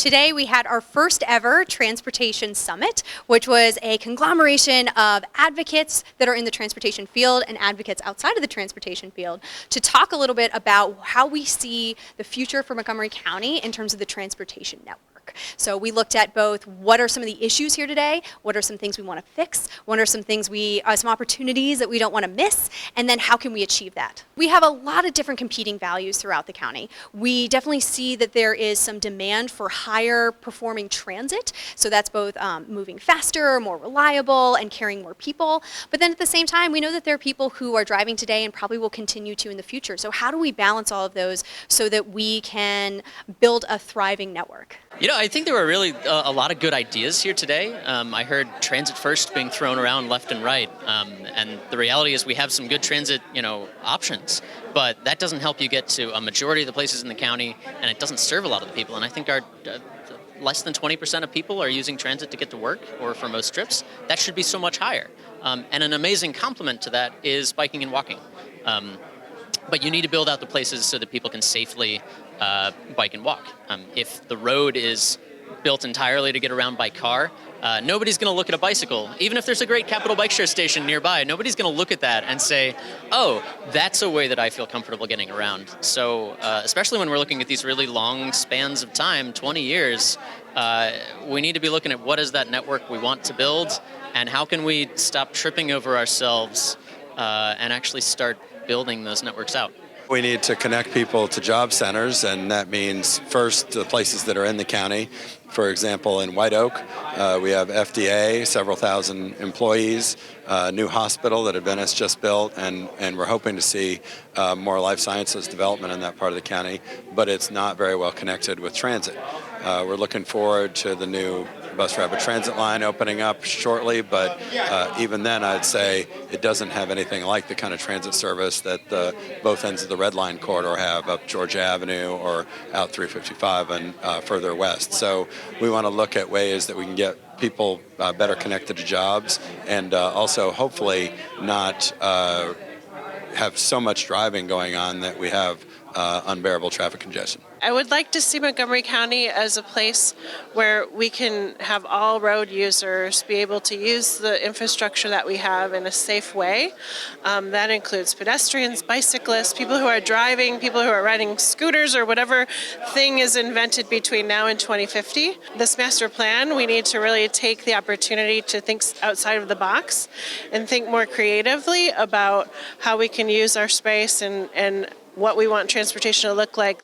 Today we had our first ever Transportation Summit, which was a conglomeration of advocates that are in the transportation field and advocates outside of the transportation field to talk a little bit about how we see the future for Montgomery County in terms of the transportation network. So we looked at both what are some of the issues here today, what are some things we want to fix, what are some things some opportunities that we don't want to miss, and then how can we achieve that. We have a lot of different competing values throughout the county. We definitely see that there is some demand for higher performing transit, so that's both moving faster, more reliable, and carrying more people. But then at the same time, we know that there are people who are driving today and probably will continue to in the future. So how do we balance all of those so that we can build a thriving network? You know, I think there were really a lot of good ideas here today. I heard transit first being thrown around left and right, and the reality is we have some good transit, options, but that doesn't help you get to a majority of the places in the county, and it doesn't serve a lot of the people. And I think our less than 20% of people are using transit to get to work or for most trips. That should be so much higher. And an amazing complement to that is biking and walking. But you need to build out the places so that people can safely bike and walk. If the road is built entirely to get around by car, nobody's going to look at a bicycle. Even if there's a great Capital Bike Share station nearby, nobody's going to look at that and say, oh, that's a way that I feel comfortable getting around. So especially when we're looking at these really long spans of time, 20 years, we need to be looking at what is that network we want to build and how can we stop tripping over ourselves and actually start building those networks out. We need to connect people to job centers, and that means first the places that are in the county. For example, in White Oak, we have FDA, several thousand employees, a new hospital that Adventist just built, and we're hoping to see more life sciences development in that part of the county, but it's not very well connected with transit. We're looking forward to the new bus rapid transit line opening up shortly, but even then I'd say it doesn't have anything like the kind of transit service that both ends of the Red Line corridor have up Georgia Avenue or out 355 and further west. So we want to look at ways that we can get people better connected to jobs and also hopefully not have so much driving going on that we have unbearable traffic congestion. I would like to see Montgomery County as a place where we can have all road users be able to use the infrastructure that we have in a safe way. That includes pedestrians, bicyclists, people who are driving, people who are riding scooters or whatever thing is invented between now and 2050. This master plan, we need to really take the opportunity to think outside of the box and think more creatively about how we can use our space and what we want transportation to look like.